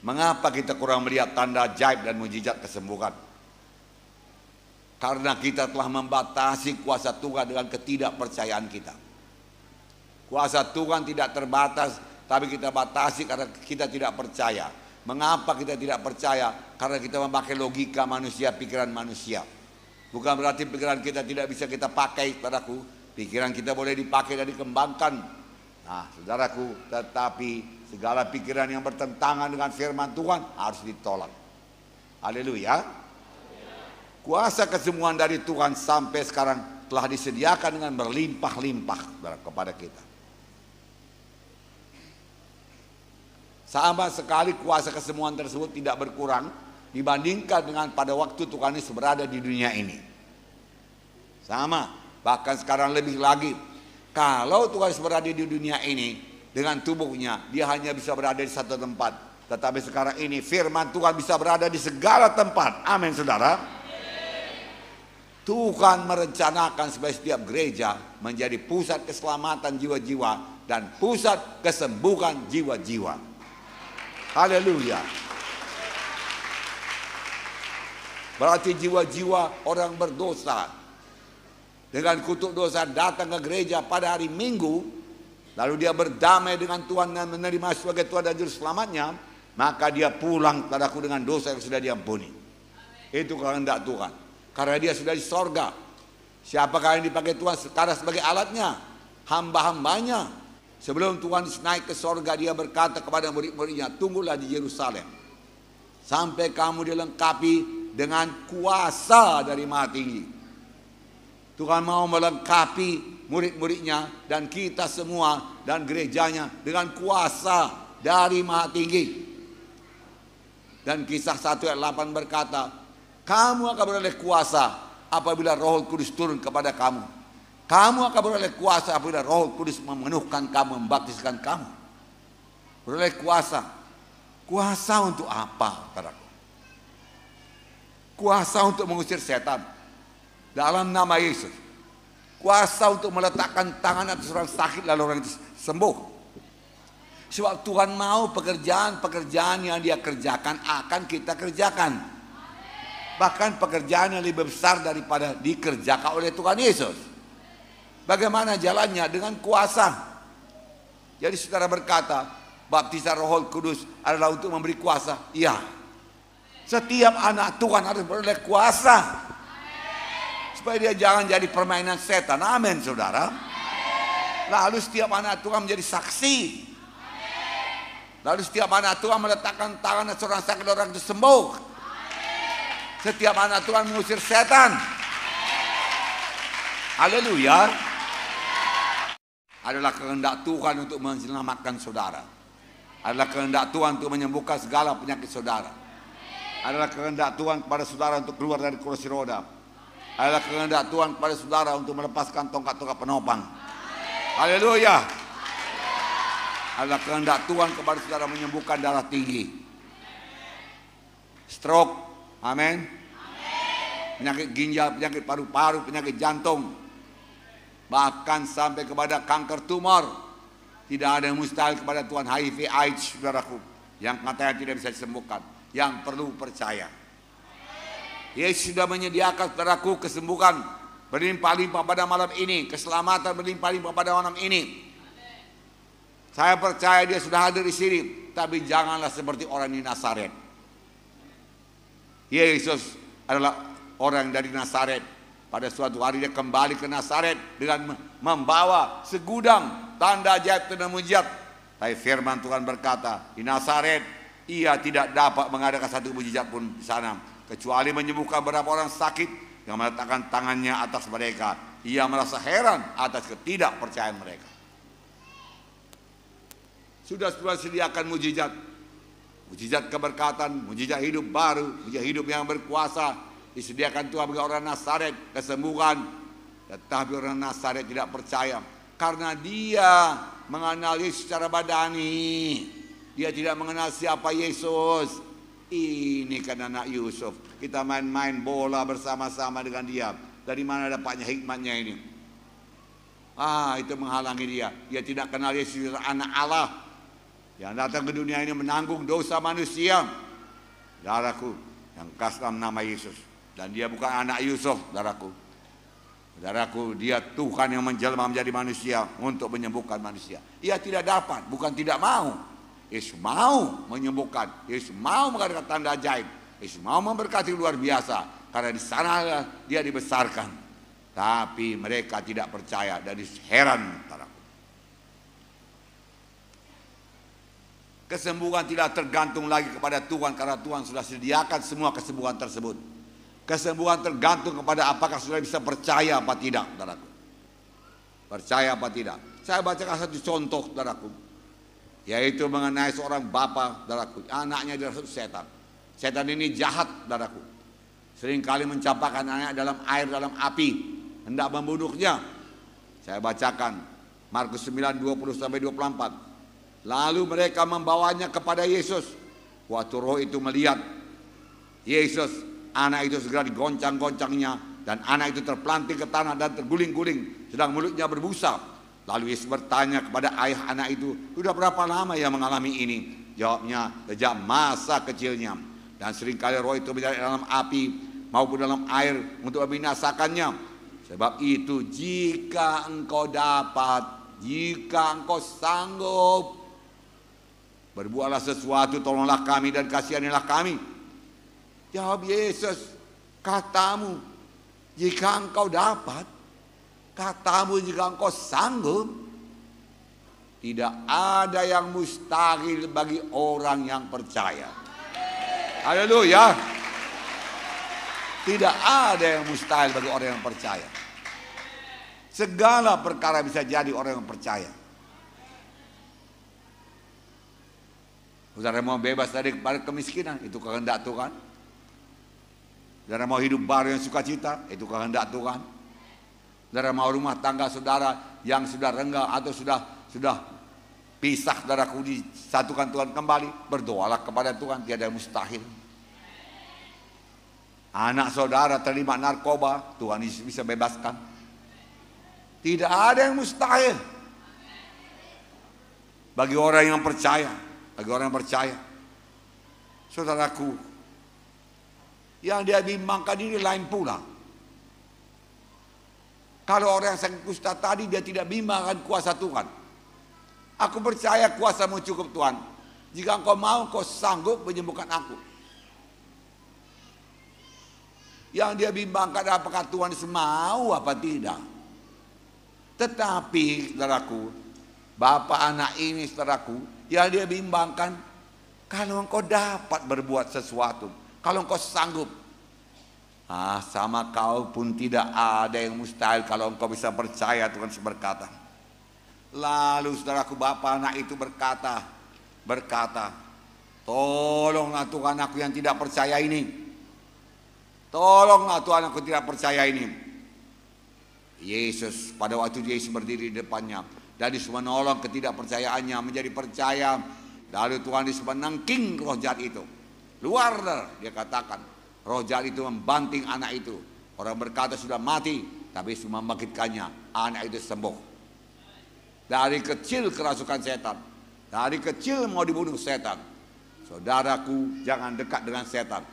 Mengapa kita kurang melihat tanda ajaib dan mujizat kesembuhan? Karena kita telah membatasi kuasa Tuhan dengan ketidakpercayaan kita. Kuasa Tuhan tidak terbatas, tapi kita batasi karena kita tidak percaya. Mengapa kita tidak percaya? Karena kita memakai logika manusia, pikiran manusia. Bukan berarti pikiran kita tidak bisa kita pakai, saudaraku. Pikiran kita boleh dipakai dan dikembangkan. Nah, saudaraku, tetapi segala pikiran yang bertentangan dengan firman Tuhan harus ditolak. Haleluya. Kuasa kesembuhan dari Tuhan sampai sekarang telah disediakan dengan berlimpah-limpah kepada kita. Sama sekali kuasa kesembuhan tersebut tidak berkurang dibandingkan dengan pada waktu Tuhan Yesus berada di dunia ini. Sama, bahkan sekarang lebih lagi. Kalau Tuhan Yesus berada di dunia ini dengan tubuhnya, dia hanya bisa berada di satu tempat. Tetapi sekarang ini firman Tuhan bisa berada di segala tempat. Amin, saudara. Tuhan merencanakan supaya setiap gereja menjadi pusat keselamatan jiwa-jiwa dan pusat kesembuhan jiwa-jiwa. Haleluya. Berarti jiwa-jiwa orang berdosa dengan kutuk dosa datang ke gereja pada hari Minggu, lalu dia berdamai dengan Tuhan dan menerima sebagai Tuhan dan Juru Selamatnya, maka dia pulang padaku dengan dosa yang sudah diampuni. Itu kehendak Tuhan. Karena dia sudah di sorga. Siapakah yang dipakai Tuhan sekarang sebagai alatnya? Hamba-hambanya. Sebelum Tuhan naik ke sorga, dia berkata kepada murid-muridnya, tunggulah di Yerusalem sampai kamu dilengkapi dengan kuasa dari Maha Tinggi. Tuhan mau melengkapi murid-muridnya dan kita semua dan gerejanya dengan kuasa dari Maha Tinggi. Dan Kisah 1 ayat 8 berkata, kamu akan beroleh kuasa apabila Roh Kudus turun kepada kamu. Kamu akan beroleh kuasa apabila Roh Kudus memenuhkan kamu, membaptiskan kamu. Beroleh kuasa. Kuasa untuk apa, saudaraku? Kuasa untuk mengusir setan dalam nama Yesus. Kuasa untuk meletakkan tangan atas orang sakit lalu orang itu sembuh. Sebab Tuhan mau pekerjaan-pekerjaan yang dia kerjakan akan kita kerjakan. Bahkan pekerjaan yang lebih besar daripada dikerjakan oleh Tuhan Yesus. Bagaimana jalannya? Dengan kuasa. Jadi saudara berkata, baptisan Roh Kudus adalah untuk memberi kuasa. Iya. Setiap anak Tuhan harus beroleh kuasa. Supaya dia jangan jadi permainan setan. Amin, saudara. Lalu setiap anak Tuhan menjadi saksi. Lalu setiap anak Tuhan meletakkan tangan seorang sakit orang itu sembuh. Setiap anak Tuhan mengusir setan. Haleluya. Adalah kehendak Tuhan untuk menyelamatkan saudara. Adalah kehendak Tuhan untuk menyembuhkan segala penyakit saudara. Adalah kehendak Tuhan kepada saudara untuk keluar dari kursi roda. Adalah kehendak Tuhan kepada saudara untuk melepaskan tongkat-tongkat penopang. Haleluya. Adalah kehendak Tuhan kepada saudara menyembuhkan darah tinggi, stroke, amin, penyakit ginjal, penyakit paru-paru, penyakit jantung, bahkan sampai kepada kanker tumor. Tidak ada yang mustahil kepada Tuhan. HIV, AIDS, saudaraku, yang katanya tidak bisa disembuhkan, yang perlu percaya. Yesus sudah menyediakan saudaraku kesembuhan berlimpah-limpah pada malam ini, keselamatan berlimpah-limpah pada malam ini. Saya percaya dia sudah hadir di sini, tapi janganlah seperti orang di Nazaret. Yesus adalah orang dari Nazaret. Pada suatu hari dia kembali ke Nazaret dengan membawa segudang tanda ajaib dan mujizat. Tapi firman Tuhan berkata, di Nazaret ia tidak dapat mengadakan satu mujizat pun di sana, kecuali menyembuhkan beberapa orang sakit yang meletakkan tangannya atas mereka. Ia merasa heran atas ketidakpercayaan mereka. Sudah sediakan mujizat, mujizat keberkatan, mujizat hidup baru, mujizat hidup yang berkuasa, disediakan Tuhan bagi orang Nazaret, kesembuhan. Tetapi orang Nazaret tidak percaya karena dia mengenal Yesus secara badani. Dia tidak mengenal siapa Yesus. Ini kan anak Yusuf, kita main-main bola bersama-sama dengan dia. Dari mana dapatnya hikmatnya ini? Itu menghalangi dia. Dia tidak kenal Yesus anak Allah. yang datang ke dunia ini menanggung dosa manusia. Saudaraku, yang kasih nama Yesus. Dan dia bukan anak Yusuf, saudaraku. Saudaraku, dia Tuhan yang menjelma menjadi manusia untuk menyembuhkan manusia. Ia tidak dapat, bukan tidak mau. Yesus mau menyembuhkan. Yesus mau mengadakan tanda ajaib. Yesus mau memberkati luar biasa. Karena di sana dia dibesarkan. Tapi mereka tidak percaya dan heran, saudaraku. Kesembuhan tidak tergantung lagi kepada Tuhan karena Tuhan sudah sediakan semua kesembuhan tersebut. Kesembuhan tergantung kepada apakah sudah bisa percaya apa tidak, saudaraku. Percaya apa tidak. Saya bacakan satu contoh, saudaraku. Yaitu mengenai seorang bapa, saudaraku. Anaknya dirasuk setan. Setan ini jahat, saudaraku. Seringkali mencampakkan anaknya dalam air, dalam api. Hendak membunuhnya. Saya bacakan. Markus 9, 20-24. Lalu mereka membawanya kepada Yesus. Waktu roh itu melihat Yesus, anak itu segera digoncang-goncangnya. Dan anak itu terpelanting ke tanah dan terguling-guling. Sedang mulutnya berbusa. Lalu Yesus bertanya kepada ayah anak itu, sudah berapa lama ia mengalami ini? Jawabnya, sejak masa kecilnya. Dan seringkali roh itu menjadi dalam api maupun dalam air untuk membinasakannya. Sebab itu jika engkau dapat, jika engkau sanggup, berbuatlah sesuatu, tolonglah kami dan kasihanilah kami. Jawab Yesus, katamu jika engkau dapat, katamu jika engkau sanggup. Tidak ada yang mustahil bagi orang yang percaya. Haleluya. Tidak ada yang mustahil bagi orang yang percaya. Segala perkara bisa jadi orang yang percaya. Saudara mau bebas dari kemiskinan, itu kehendak Tuhan. Saudara mau hidup baru yang sukacita, itu kehendak Tuhan. Saudara mau rumah tangga saudara yang sudah renggang atau sudah pisah, saudaraku, disatukan Tuhan kembali, berdoalah kepada Tuhan, tiada yang mustahil. Anak saudara terlibat narkoba, Tuhan bisa bebaskan. Tidak ada yang mustahil bagi orang yang percaya. Bagi orang yang percaya, saudaraku, yang dia bimbangkan ini lain pula. Kalau orang yang sakit kusta tadi, dia tidak bimbangkan kuasa Tuhan. Aku percaya kuasamu cukup Tuhan. Jika engkau mau, kau sanggup menyembuhkan aku. Yang dia bimbangkan apakah Tuhan mau apa tidak. Tetapi saudaraku, bapak anak ini saudaraku, yang dia bimbangkan, kalau engkau dapat berbuat sesuatu, kalau engkau sanggup, sama kau pun tidak ada yang mustahil kalau engkau bisa percaya, Tuhan berkata. Lalu saudaraku, bapak anak itu berkata, tolonglah Tuhan aku yang tidak percaya ini. Tolonglah Tuhan aku tidak percaya ini. Yesus, pada waktu Yesus berdiri di depannya, dan Yesus menolong ketidakpercayaannya menjadi percaya. Lalu Tuhan Yesus menangking roh jahat itu. Luar, dia katakan. Roh jahat itu membanting anak itu. Orang berkata sudah mati, tapi Yesus membangkitkannya. Anak itu sembuh. Dari kecil kerasukan setan. Dari kecil mau dibunuh setan. Saudaraku, jangan dekat dengan setan.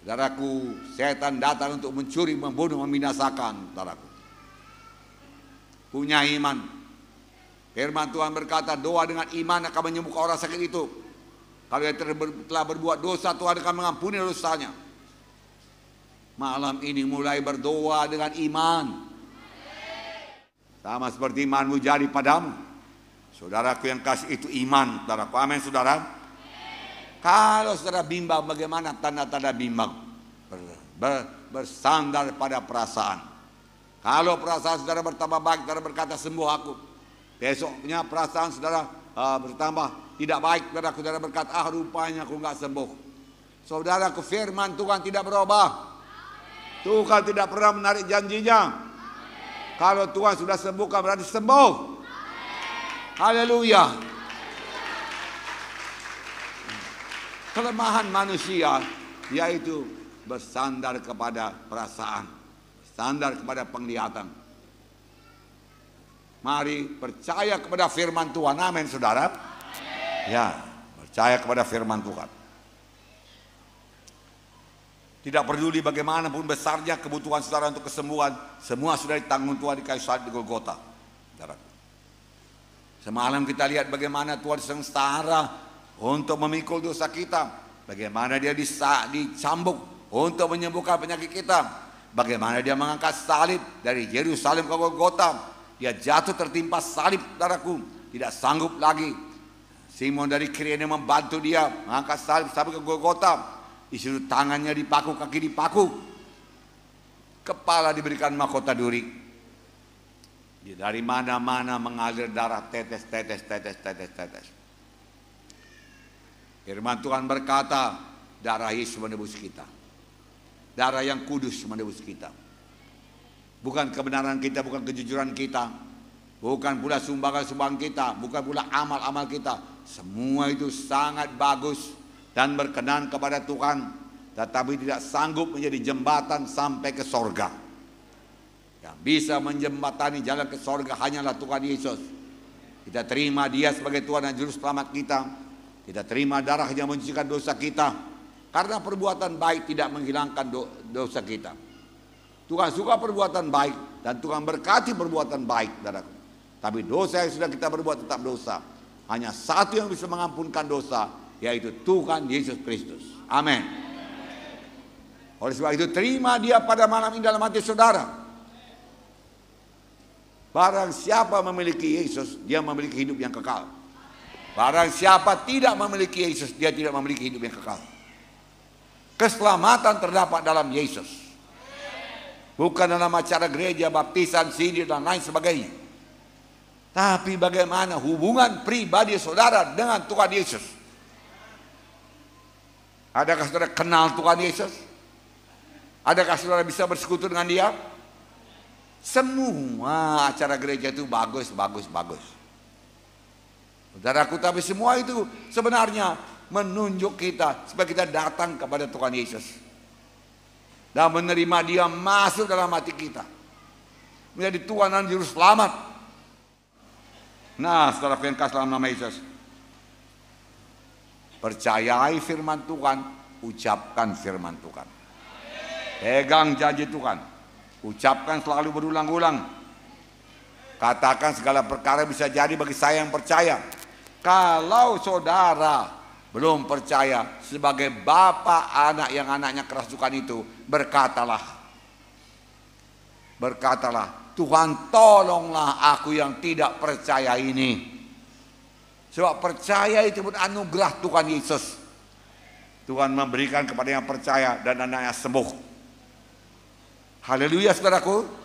Saudaraku, setan datang untuk mencuri, membunuh, membinasakan. Saudaraku, punya iman. Firman Tuhan berkata, doa dengan iman akan menyembuhkan orang sakit itu. Kalau dia telah berbuat dosa, Tuhan akan mengampuni dosanya. Malam ini mulai berdoa dengan iman. Sama seperti imanmu jadi padamu. Saudaraku yang kasih itu iman. Saudaraku, amin saudara. Kalau saudara bimbang, bagaimana tanda-tanda bimbang? Bersandar pada perasaan. Kalau perasaan saudara bertambah baik, saudara berkata sembuh aku. Besoknya perasaan saudara bertambah tidak baik, saudara berkata rupanya aku nggak sembuh. Saudaraku, firman Tuhan tidak berubah. Tuhan tidak pernah menarik janjinya. Kalau Tuhan sudah sembuhkan berarti sembuh. Haleluya. Kelemahan manusia yaitu bersandar kepada perasaan, bersandar kepada penglihatan. Mari percaya kepada firman Tuhan. Amin saudara. Ya, percaya kepada firman Tuhan. Tidak peduli bagaimanapun besarnya kebutuhan saudara untuk kesembuhan, semua sudah ditanggung Tuhan di kayu salib di Golgota. Semalam kita lihat bagaimana Tuhan sengsara untuk memikul dosa kita, bagaimana dia dicambuk untuk menyembuhkan penyakit kita, bagaimana dia mengangkat salib dari Yerusalem ke Golgota. Dia jatuh tertimpa salib, saudaraku, tidak sanggup lagi. Simon dari Kirene membantu dia mengangkat salib sampai ke Golgota. Disuruh tangannya dipaku, kaki dipaku, kepala diberikan mahkota duri. Dari mana-mana mengalir darah, tetes. Firman Tuhan berkata, darah Yesus menebus kita. Darah yang kudus menebus kita. Bukan kebenaran kita, bukan kejujuran kita, bukan pula sumbangan kita, bukan pula amal-amal kita. Semua itu sangat bagus dan berkenan kepada Tuhan, tetapi tidak sanggup menjadi jembatan sampai ke sorga. Yang bisa menjembatani jalan ke sorga hanyalah Tuhan Yesus. Kita terima Dia sebagai Tuhan dan Juru Selamat kita. Kita terima darah yang mencucikan dosa kita, karena perbuatan baik tidak menghilangkan dosa kita. Tuhan suka perbuatan baik dan Tuhan berkati perbuatan baik, saudaraku. Tapi dosa yang sudah kita berbuat tetap dosa. Hanya satu yang bisa mengampunkan dosa, yaitu Tuhan Yesus Kristus. Amin. Oleh sebab itu terima Dia pada malam ini dalam hati saudara. Barang siapa memiliki Yesus, dia memiliki hidup yang kekal. Barang siapa tidak memiliki Yesus, dia tidak memiliki hidup yang kekal. Keselamatan terdapat dalam Yesus, bukan dalam acara gereja, baptisan, sindir dan lain sebagainya. Tapi bagaimana hubungan pribadi saudara dengan Tuhan Yesus? Adakah saudara kenal Tuhan Yesus? Adakah saudara bisa bersekutu dengan Dia? Semua acara gereja itu bagus. Saudaraku, tapi semua itu sebenarnya menunjuk kita supaya kita datang kepada Tuhan Yesus dan menerima Dia masuk dalam hati kita, menjadi Tuhan dan Juru Selamat. Nah, saudara yang kasih dalam nama Yesus, percayai firman Tuhan, ucapkan firman Tuhan. Pegang janji Tuhan, ucapkan selalu berulang-ulang. Katakan segala perkara bisa jadi bagi saya yang percaya. Kalau saudara belum percaya, sebagai bapak anak yang anaknya kerasukan itu, berkatalah, Tuhan tolonglah aku yang tidak percaya ini. Sebab percaya itu pun anugerah Tuhan Yesus. Tuhan memberikan kepada yang percaya dan anaknya sembuh. Haleluya, saudaraku.